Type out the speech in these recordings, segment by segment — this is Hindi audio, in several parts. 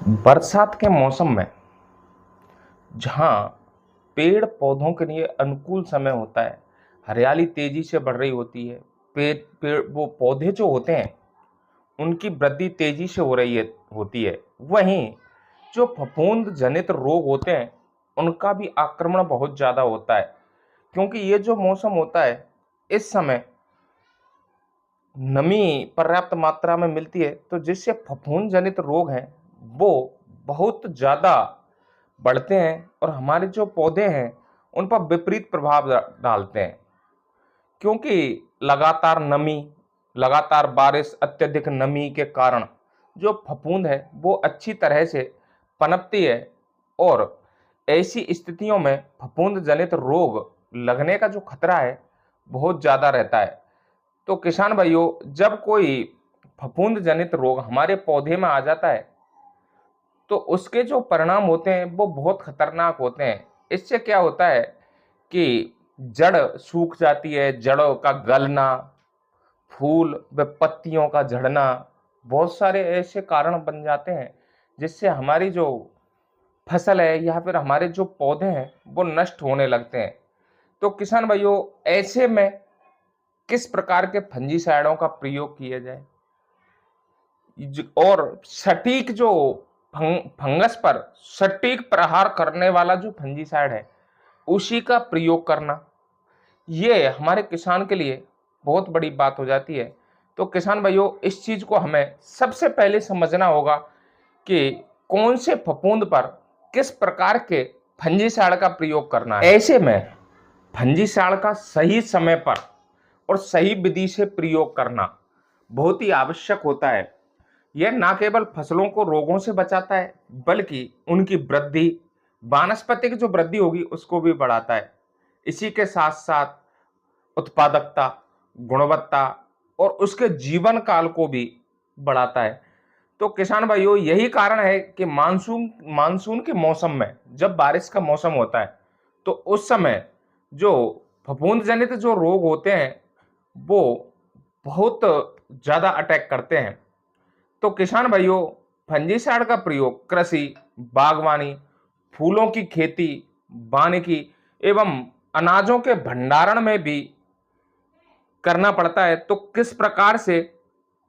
बरसात के मौसम में जहाँ पेड़ पौधों के लिए अनुकूल समय होता है, हरियाली तेजी से बढ़ रही होती है, पेड़ पेड़ वो पौधे जो होते हैं उनकी वृद्धि तेजी से हो रही है होती है। वहीं जो फफूंद जनित रोग होते हैं उनका भी आक्रमण बहुत ज़्यादा होता है, क्योंकि ये जो मौसम होता है इस समय नमी पर्याप्त मात्रा में मिलती है, तो जिससे फफूंद जनित रोग हैं वो बहुत ज़्यादा बढ़ते हैं और हमारे जो पौधे हैं उन पर विपरीत प्रभाव डालते हैं। क्योंकि लगातार नमी, लगातार बारिश, अत्यधिक नमी के कारण जो फफूंद है वो अच्छी तरह से पनपती है और ऐसी स्थितियों में फफूंद जनित रोग लगने का जो खतरा है बहुत ज़्यादा रहता है। तो किसान भाइयों, जब कोई फफूंद जनित रोग हमारे पौधे में आ जाता है तो उसके जो परिणाम होते हैं वो बहुत खतरनाक होते हैं। इससे क्या होता है कि जड़ सूख जाती है, जड़ों का गलना, फूल व पत्तियों का झड़ना, बहुत सारे ऐसे कारण बन जाते हैं जिससे हमारी जो फसल है या फिर हमारे जो पौधे हैं वो नष्ट होने लगते हैं। तो किसान भाइयों, ऐसे में किस प्रकार के फंजीसाइडों का प्रयोग किया जाए और सटीक जो फंगस पर सटीक प्रहार करने वाला जो फंजीसाइड है उसी का प्रयोग करना, ये हमारे किसान के लिए बहुत बड़ी बात हो जाती है। तो किसान भाइयों, इस चीज को हमें सबसे पहले समझना होगा कि कौन से फफूंद पर किस प्रकार के फंजीसाइड का प्रयोग करना है। ऐसे में फंजीसाइड का सही समय पर और सही विधि से प्रयोग करना बहुत ही आवश्यक होता है। यह न केवल फसलों को रोगों से बचाता है बल्कि उनकी वृद्धि, वानस्पतिक जो वृद्धि होगी उसको भी बढ़ाता है। इसी के साथ साथ उत्पादकता, गुणवत्ता और उसके जीवन काल को भी बढ़ाता है। तो किसान भाइयों, यही कारण है कि मानसून मानसून के मौसम में जब बारिश का मौसम होता है तो उस समय जो फफूंद जनित जो रोग होते हैं वो बहुत ज्यादा अटैक करते हैं। तो किसान भाइयों, फंजीसाइड का प्रयोग कृषि, बागवानी, फूलों की खेती, वानिकी एवं अनाजों के भंडारण में भी करना पड़ता है। तो किस प्रकार से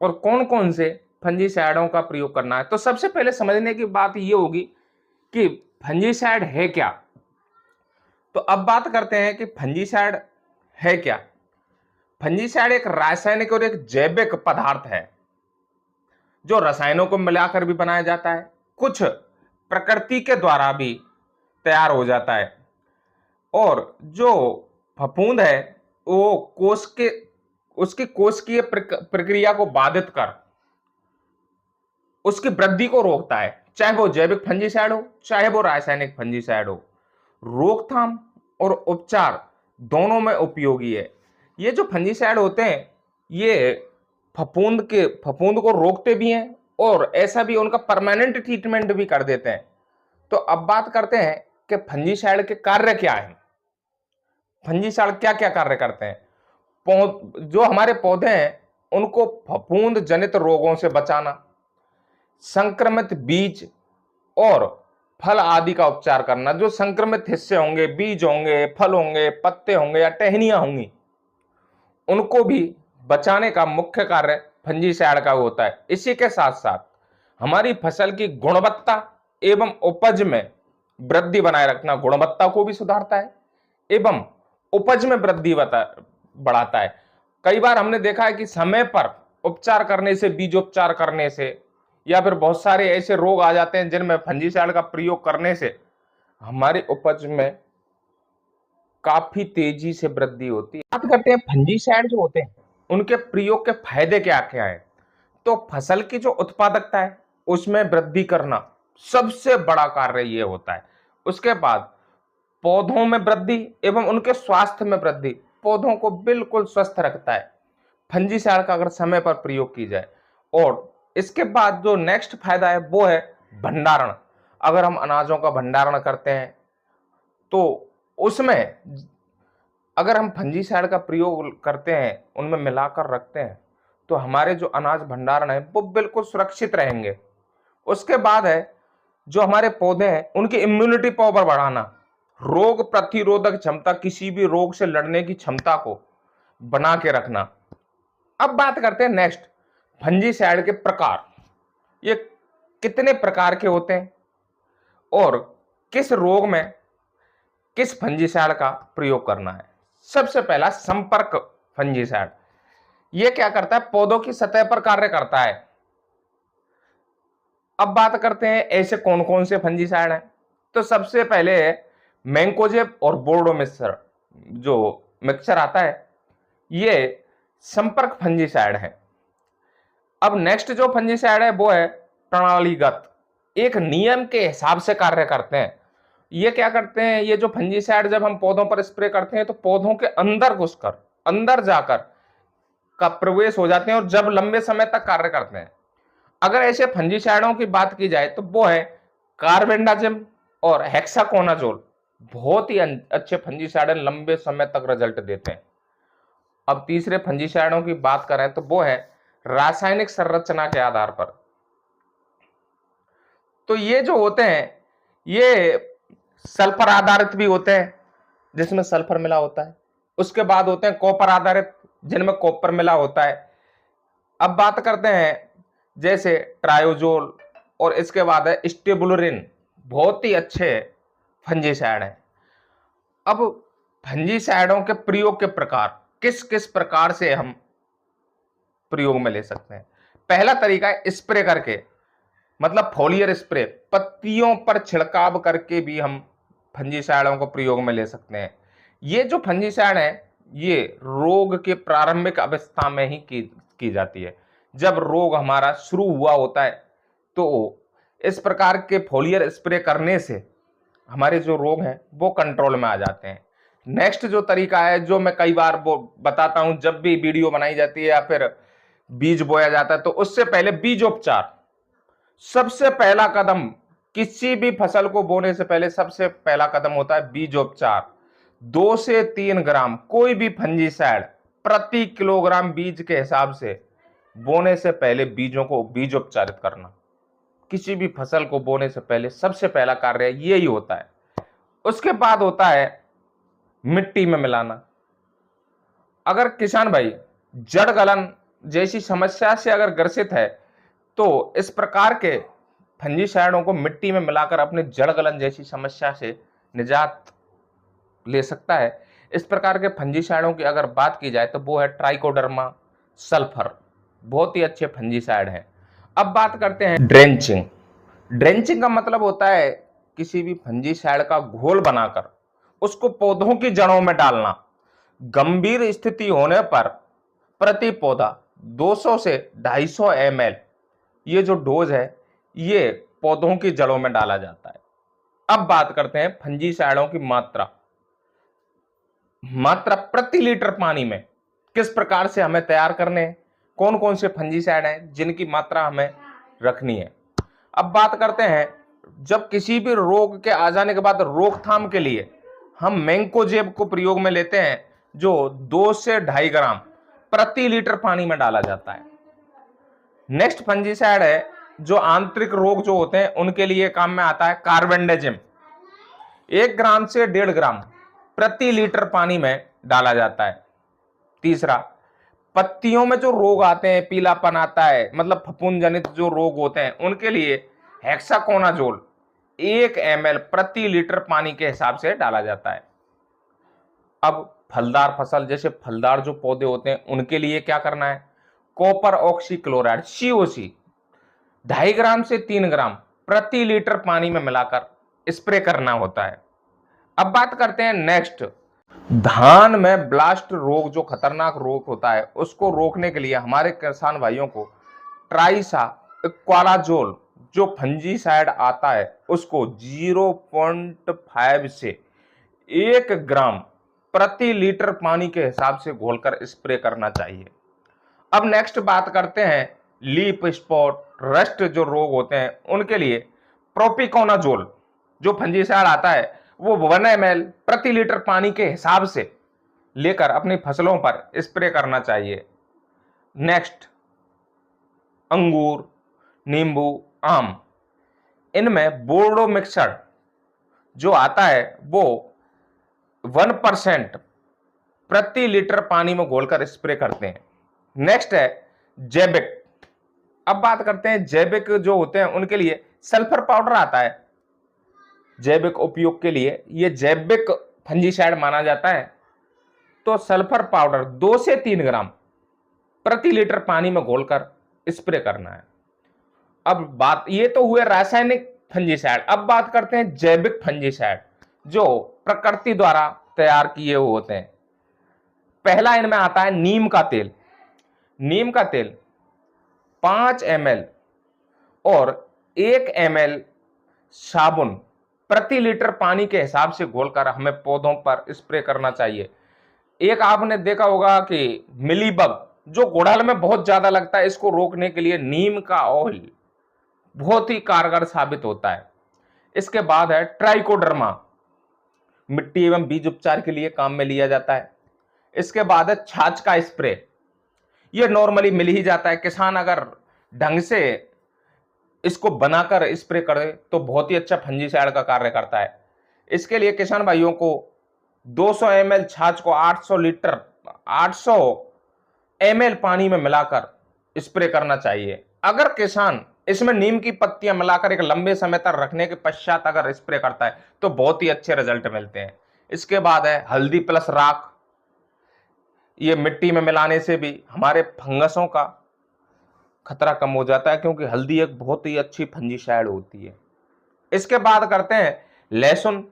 और कौन कौन से फंजीसाइडों का प्रयोग करना है, तो सबसे पहले समझने की बात यह होगी कि फंजीसाइड है क्या। तो अब बात करते हैं कि फंजीसाइड है क्या। फंजीसाइड एक रासायनिक और एक जैविक पदार्थ है जो रसायनों को मिलाकर भी बनाया जाता है, कुछ प्रकृति के द्वारा भी तैयार हो जाता है। और जो फफूंद है वो कोश के उसकी कोशिकीय प्रक्रिया को बाधित कर उसकी वृद्धि को रोकता है, चाहे वो जैविक फंजीसाइड हो चाहे वो रासायनिक फंजीसाइड हो। रोकथाम और उपचार दोनों में उपयोगी है। ये जो फंजीसाइड होते हैं ये फफूंद को रोकते भी हैं और ऐसा भी उनका परमानेंट ट्रीटमेंट भी कर देते हैं। तो अब बात करते हैं कि फंजीसाइड के कार्य क्या है। फंजीसाइड क्या क्या कार्य करते हैं। जो हमारे पौधे हैं उनको फफूंद जनित रोगों से बचाना, संक्रमित बीज और फल आदि का उपचार करना। जो संक्रमित हिस्से होंगे, बीज होंगे, फल होंगे, पत्ते होंगे या टहनियां होंगी, उनको भी बचाने का मुख्य कार्य फंजीसाइड का होता है। इसी के साथ साथ हमारी फसल की गुणवत्ता एवं उपज में वृद्धि बनाए रखना, गुणवत्ता को भी सुधारता है एवं उपज में वृद्धि बढ़ाता है। कई बार हमने देखा है कि समय पर उपचार करने से, बीजोपचार करने से या फिर बहुत सारे ऐसे रोग आ जाते हैं जिनमें फंजीसाइड का प्रयोग करने से हमारी उपज में काफी तेजी से वृद्धि होती है। बात करते हैं फंजीसाइड जो होते हैं उनके प्रयोग के फायदे क्या क्या है। तो फसल की जो उत्पादकता है उसमें वृद्धि करना सबसे बड़ा कार्य ये होता है। उसके बाद पौधों में वृद्धि एवं उनके स्वास्थ्य में वृद्धि, पौधों को बिल्कुल स्वस्थ रखता है फंजीसाइड का अगर समय पर प्रयोग की जाए। और इसके बाद जो नेक्स्ट फायदा है वो है भंडारण। अगर हम अनाजों का भंडारण करते हैं तो उसमें अगर हम फंजीसाइड का प्रयोग करते हैं, उनमें मिलाकर रखते हैं, तो हमारे जो अनाज भंडारण है वो बिल्कुल सुरक्षित रहेंगे। उसके बाद है जो हमारे पौधे हैं उनकी इम्यूनिटी पावर बढ़ाना, रोग प्रतिरोधक क्षमता, किसी भी रोग से लड़ने की क्षमता को बना के रखना। अब बात करते हैं नेक्स्ट, फंजीसाइड के प्रकार। ये कितने प्रकार के होते हैं और किस रोग में किस फंजीसाइड का प्रयोग करना है। सबसे पहला संपर्क फंजीसाइड। ये क्या करता है, पौधों की सतह पर कार्य करता है। अब बात करते हैं ऐसे कौन कौन से फंजीसाइड हैं। तो सबसे पहले मैंकोजेब और बोर्डो मिक्सर, जो मिक्सचर आता है, ये संपर्क फंजीसाइड है। अब नेक्स्ट जो फंजीसाइड है वो है प्रणालीगत, एक नियम के हिसाब से कार्य करते हैं। ये क्या करते हैं, ये जो फंजीसाइड जब हम पौधों पर स्प्रे करते हैं तो पौधों के अंदर घुसकर, अंदर जाकर का प्रवेश हो जाते हैं और जब लंबे समय तक कार्य करते हैं। अगर ऐसे फंजीसाइडों की बात की जाए तो वो है कार्बेंडाजिम और हेक्साकोनाजोल। बहुत ही अच्छे फंजीसाइड, लंबे समय तक रिजल्ट देते हैं। अब तीसरे फंजीसाइडों की बात करें तो वो है रासायनिक संरचना के आधार पर। तो ये जो होते हैं ये सल्फर आधारित भी होते हैं जिसमें सल्फर मिला होता है। उसके बाद होते हैं कॉपर आधारित जिनमें कॉपर मिला होता है। अब बात करते हैं जैसे ट्रायोजोल, और इसके बाद है स्टेबुलरिन, बहुत ही अच्छे फंजीसाइड हैं। अब फंजीसाइडों के प्रयोग के प्रकार, किस किस प्रकार से हम प्रयोग में ले सकते हैं। पहला तरीका है स्प्रे करके, मतलब फोलियर स्प्रे, पत्तियों पर छिड़काव करके भी हम फंजीसाइडों को प्रयोग में ले सकते हैं। ये जो फंजीसाइड है ये रोग के प्रारंभिक अवस्था में ही की जाती है। जब रोग हमारा शुरू हुआ होता है तो इस प्रकार के फोलियर स्प्रे करने से हमारे जो रोग हैं वो कंट्रोल में आ जाते हैं। नेक्स्ट जो तरीका है, जो मैं कई बार वो बताता हूं जब भी वीडियो बनाई जाती है या फिर बीज बोया जाता है, तो उससे पहले बीजोपचार। सबसे पहला कदम, किसी भी फसल को बोने से पहले सबसे पहला कदम होता है बीजोपचार। 2 से 3 ग्राम कोई भी फंजीसाइड प्रति किलोग्राम बीज के हिसाब से बोने से पहले बीजों को बीजोपचारित करना। किसी भी फसल को बोने से पहले सबसे पहला कार्य यही होता है। उसके बाद होता है मिट्टी में मिलाना। अगर किसान भाई जड़ गलन जैसी समस्या से अगर ग्रसित है तो इस प्रकार के फंजीसाइडों को मिट्टी में मिलाकर अपने जड़ गलन जैसी समस्या से निजात ले सकता है। इस प्रकार के फंजीसाइडों की अगर बात की जाए तो वो है ट्राइकोडर्मा, सल्फर, बहुत ही अच्छे फंजीसाइड हैं। अब बात करते हैं ड्रेंचिंग। ड्रेंचिंग का मतलब होता है किसी भी फंजीसाइड का घोल बनाकर उसको पौधों की जड़ों में डालना। गंभीर स्थिति होने पर प्रति पौधा 200 से 250 ml, ये जो डोज है ये पौधों की जड़ों में डाला जाता है। अब बात करते हैं फंजीसाइडों की मात्रा। मात्रा प्रति लीटर पानी में किस प्रकार से हमें तैयार करने हैं, कौन कौन से फंजीसाइड हैं जिनकी मात्रा हमें रखनी है। अब बात करते हैं जब किसी भी रोग के आ जाने के बाद रोकथाम के लिए हम मैंकोजेब को प्रयोग में लेते हैं, जो 2 से 2.5 ग्राम प्रति लीटर पानी में डाला जाता है। नेक्स्ट फंजीसाइड है जो आंतरिक रोग जो होते हैं उनके लिए काम में आता है कार्बेंडाजिम। 1 ग्राम से 1.5 ग्राम प्रति लीटर पानी में डाला जाता है। तीसरा, पत्तियों में जो रोग आते हैं, पीलापन आता है, मतलब फफूंद जनित जो रोग होते हैं, उनके लिए हेक्साकोनाजोल 1 ml प्रति लीटर पानी के हिसाब से डाला जाता है। अब फलदार फसल, जैसे फलदार जो पौधे होते हैं उनके लिए क्या करना है, कॉपर ऑक्सीक्लोराइड COC 2.5 ग्राम से 3 ग्राम प्रति लीटर पानी में मिलाकर स्प्रे करना होता है। अब बात करते हैं नेक्स्ट, धान में ब्लास्ट रोग, जो खतरनाक रोग होता है, उसको रोकने के लिए हमारे किसान भाइयों को ट्राइसा इक्वालाजोल जो फंजीसाइड आता है उसको 0.5 से 1 ग्राम प्रति लीटर पानी के हिसाब से घोलकर स्प्रे करना चाहिए। अब नेक्स्ट बात करते हैं लीफ स्पॉट, रस्ट जो रोग होते हैं उनके लिए प्रोपिकोनाजोल जो फंजीसाइड आता है वो 1 ml प्रति लीटर पानी के हिसाब से लेकर अपनी फसलों पर स्प्रे करना चाहिए। नेक्स्ट, अंगूर, नींबू, आम, इनमें बोर्डो मिक्सर जो आता है वो 1% प्रति लीटर पानी में घोलकर स्प्रे करते हैं। नेक्स्ट है जैविक। अब बात करते हैं जैविक जो होते हैं उनके लिए सल्फर पाउडर आता है जैविक उपयोग के लिए, ये जैविक फंजीसाइड माना जाता है। तो सल्फर पाउडर 2 से 3 ग्राम प्रति लीटर पानी में घोलकर स्प्रे करना है। अब बात, ये तो हुए रासायनिक फंजीसाइड। अब बात करते हैं जैविक फंजीसाइड जो प्रकृति द्वारा तैयार किए हुए होते हैं। पहला इनमें आता है नीम का तेल। नीम का तेल 5 ml और 1 ml साबुन प्रति लीटर पानी के हिसाब से घोलकर हमें पौधों पर स्प्रे करना चाहिए। एक आपने देखा होगा कि मिलीबग जो गुड़हल में बहुत ज्यादा लगता है, इसको रोकने के लिए नीम का ऑयल बहुत ही कारगर साबित होता है। इसके बाद है ट्राइकोडर्मा, मिट्टी एवं बीज उपचार के लिए काम में लिया जाता है। इसके बाद है छाछ का स्प्रे, ये नॉर्मली मिल ही जाता है। किसान अगर ढंग से इसको बनाकर स्प्रे करे तो बहुत ही अच्छा फंजीसाइड का कार्य करता है। इसके लिए किसान भाइयों को 200 ml छाछ को 800 ml पानी में मिलाकर स्प्रे करना चाहिए। अगर किसान इसमें नीम की पत्तियां मिलाकर एक लंबे समय तक रखने के पश्चात अगर स्प्रे करता है तो बहुत ही अच्छे रिजल्ट मिलते हैं। इसके बाद है हल्दी प्लस राख, ये मिट्टी में मिलाने से भी हमारे फंगसों का खतरा कम हो जाता है क्योंकि हल्दी एक बहुत ही अच्छी फंजीसाइड होती है। इसके बाद करते हैं लहसुन,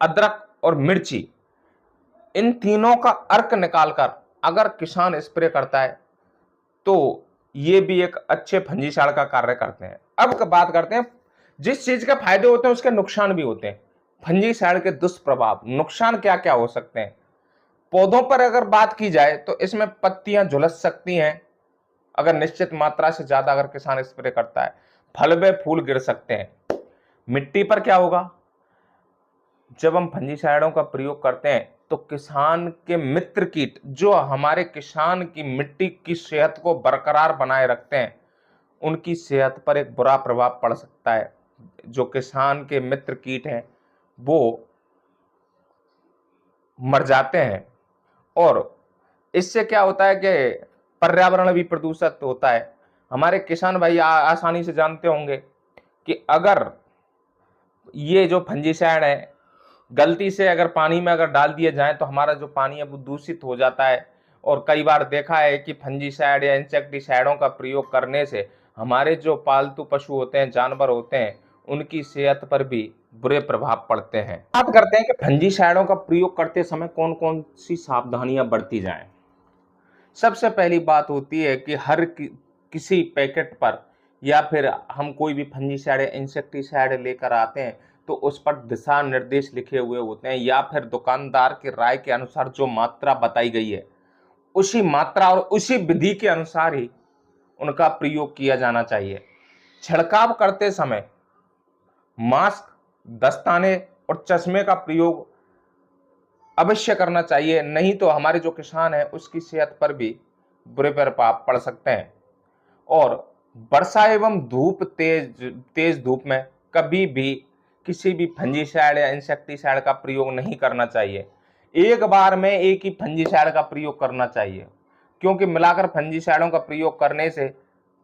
अदरक और मिर्ची, इन तीनों का अर्क निकालकर अगर किसान स्प्रे करता है तो ये भी एक अच्छे फंजीसाइड का कार्य करते हैं। अब बात करते हैं जिस चीज के फायदे होते हैं उसके नुकसान भी होते हैं। फंजीसाइड के दुष्प्रभाव, नुकसान क्या क्या हो सकते हैं। पौधों पर अगर बात की जाए तो इसमें पत्तियां झुलस सकती हैं अगर निश्चित मात्रा से ज्यादा अगर किसान स्प्रे करता है। फल व फूल गिर सकते हैं। मिट्टी पर क्या होगा, जब हम फंजीसाइडों का प्रयोग करते हैं तो किसान के मित्र कीट जो हमारे किसान की मिट्टी की सेहत को बरकरार बनाए रखते हैं, उनकी सेहत पर एक बुरा प्रभाव पड़ सकता है। जो किसान के मित्र कीट हैं वो मर जाते हैं और इससे क्या होता है कि पर्यावरण भी प्रदूषित होता है। हमारे किसान भाई आसानी से जानते होंगे कि अगर ये जो फंजीसाइड है गलती से अगर पानी में अगर डाल दिए जाएं तो हमारा जो पानी है वो दूषित हो जाता है। और कई बार देखा है कि फंजीसाइड या इंसेक्टिसाइडों का प्रयोग करने से हमारे जो पालतू पशु होते हैं, जानवर होते हैं, उनकी सेहत पर भी बुरे प्रभाव पड़ते हैं। बात करते हैं कि फंजीसाइडों का प्रयोग करते समय कौन कौन सी सावधानियां बरती जाएं। सबसे पहली बात होती है कि किसी पैकेट पर या फिर हम कोई भी फंजीसाइड या इंसेक्टिसाइड लेकर आते हैं तो उस पर दिशा निर्देश लिखे हुए होते हैं या फिर दुकानदार की राय के अनुसार जो मात्रा बताई गई है उसी मात्रा और उसी विधि के अनुसार ही उनका प्रयोग किया जाना चाहिए। छिड़काव करते समय मास्क, दस्ताने और चश्मे का प्रयोग अवश्य करना चाहिए, नहीं तो हमारे जो किसान है उसकी सेहत पर भी बुरे प्रभाव पड़ सकते हैं। और वर्षा एवं तेज धूप में कभी भी किसी भी फंजीसाइड या इंसेक्टिसाइड का प्रयोग नहीं करना चाहिए। एक बार में एक ही फंजीसाइड का प्रयोग करना चाहिए क्योंकि मिलाकर फंजीसाइडों का प्रयोग करने से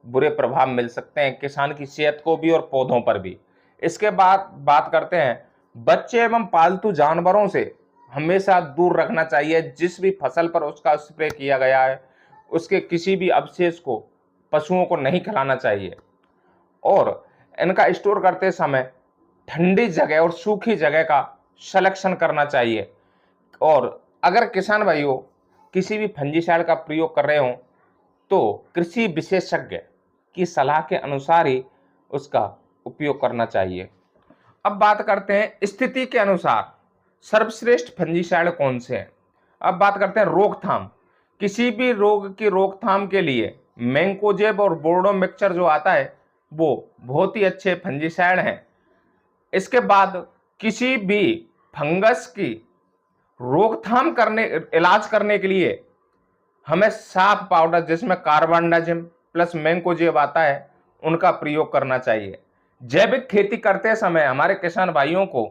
बुरे प्रभाव मिल सकते हैं किसान की सेहत को भी और पौधों पर भी। इसके बाद बात करते हैं बच्चे एवं पालतू जानवरों से हमेशा दूर रखना चाहिए। जिस भी फसल पर उसका स्प्रे किया गया है उसके किसी भी अवशेष को पशुओं को नहीं खिलाना चाहिए। और इनका स्टोर करते समय ठंडी जगह और सूखी जगह का सिलेक्शन करना चाहिए। और अगर किसान भाइयों किसी भी फंजीसाइड का प्रयोग कर रहे हो तो कृषि विशेषज्ञ की सलाह के अनुसार ही उसका उपयोग करना चाहिए। अब बात करते हैं स्थिति के अनुसार सर्वश्रेष्ठ फंजीसाइड कौन से हैं। अब बात करते हैं रोकथाम। किसी भी रोग की रोकथाम के लिए मैंकोजेब और बोर्डो मिक्सचर जो आता है वो बहुत ही अच्छे फंजीसाइड हैं। इसके बाद किसी भी फंगस की रोकथाम करने, इलाज करने के लिए हमें साफ पाउडर जिसमें कार्बनडाजिम प्लस मैंकोजेब आता है उनका प्रयोग करना चाहिए। जैविक खेती करते समय हमारे किसान भाइयों को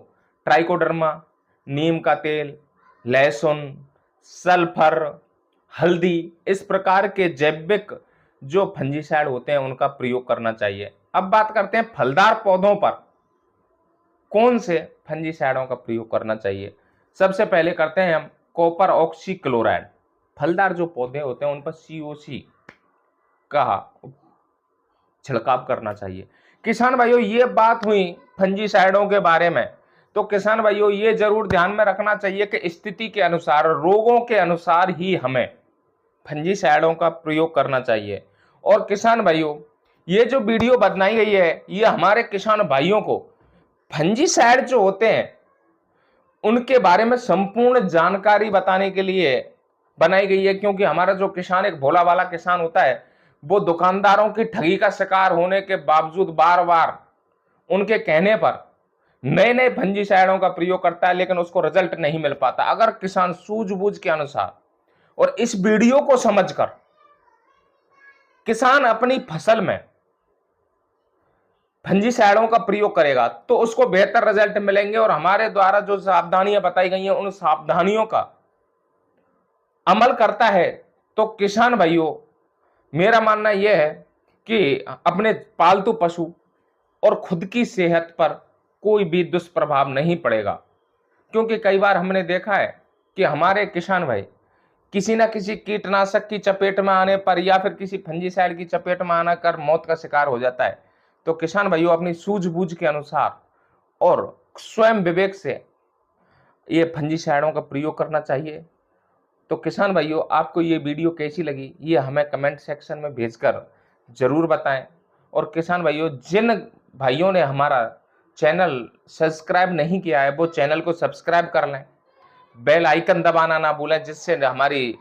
ट्राइकोडर्मा, नीम का तेल, लहसुन, सल्फर, हल्दी, इस प्रकार के जैविक जो फंजीसाइड होते हैं उनका प्रयोग करना चाहिए। अब बात करते हैं फलदार पौधों पर कौन से फंजीसाइडों का प्रयोग करना चाहिए। सबसे पहले करते हैं हम कॉपर ऑक्सीक्लोराइड। फलदार जो पौधे होते हैं उन पर COC का छिड़काव करना चाहिए। किसान भाइयों, ये बात हुई फंजीसाइडों के बारे में। तो किसान भाइयों, ये जरूर ध्यान में रखना चाहिए कि स्थिति के अनुसार, रोगों के अनुसार ही हमें फंजीसाइडों का प्रयोग करना चाहिए। और किसान भाइयों, ये जो वीडियो बनाई गई है, ये हमारे किसान भाइयों को फंजीसाइड जो होते हैं उनके बारे में संपूर्ण जानकारी बताने के लिए बनाई गई है। क्योंकि हमारा जो किसान एक भोला वाला किसान होता है, वो दुकानदारों की ठगी का शिकार होने के बावजूद बार बार उनके कहने पर नए नए फंजीसाइडों का प्रयोग करता है, लेकिन उसको रिजल्ट नहीं मिल पाता। अगर किसान सूझबूझ के अनुसार और इस वीडियो को समझकर किसान अपनी फसल में फंजीसाइडों का प्रयोग करेगा तो उसको बेहतर रिजल्ट मिलेंगे। और हमारे द्वारा जो सावधानियां बताई गई हैं उन सावधानियों का अमल करता है तो किसान भाइयों, मेरा मानना यह है कि अपने पालतू पशु और खुद की सेहत पर कोई भी दुष्प्रभाव नहीं पड़ेगा। क्योंकि कई बार हमने देखा है कि हमारे किसान भाई किसी न किसी कीटनाशक की चपेट में आने पर या फिर किसी फंजीसाइड की चपेट में आना कर मौत का शिकार हो जाता है। तो किसान भाइयों, अपनी सूझबूझ के अनुसार और स्वयं विवेक से ये फंजीसाइडों का प्रयोग करना चाहिए। तो किसान भाइयों, आपको ये वीडियो कैसी लगी ये हमें कमेंट सेक्शन में भेजकर जरूर बताएं। और किसान भाइयों, जिन भाइयों ने हमारा चैनल सब्सक्राइब नहीं किया है वो चैनल को सब्सक्राइब कर लें, बेल आइकन दबाना ना भूलें, जिससे हमारी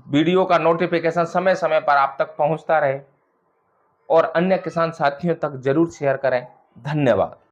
वीडियो का नोटिफिकेशन समय समय पर आप तक पहुंचता रहे। और अन्य किसान साथियों तक जरूर शेयर करें। धन्यवाद।